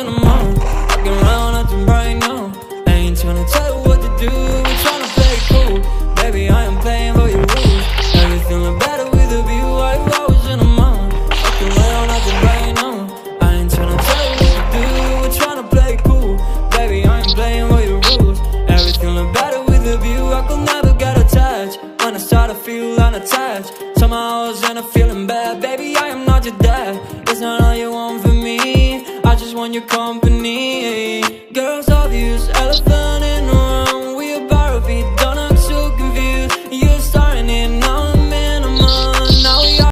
in a month, fucking around acting right now. I ain't tryna tell you what to do, we're tryna play it cool. Baby, I am playing for your rules. Everything look better with a view. 5 hours in a month, fucking around acting right now. I ain't tryna tell you what to do, we're tryna play it cool. Baby, I am playing for your rules. Everything look better with a view. I could never get attached. When I start to feel unattached, somehow I was in a feeling bad. Baby, I am not your dad. It's not all you want from me, I just want your company. Girls obvious, elephant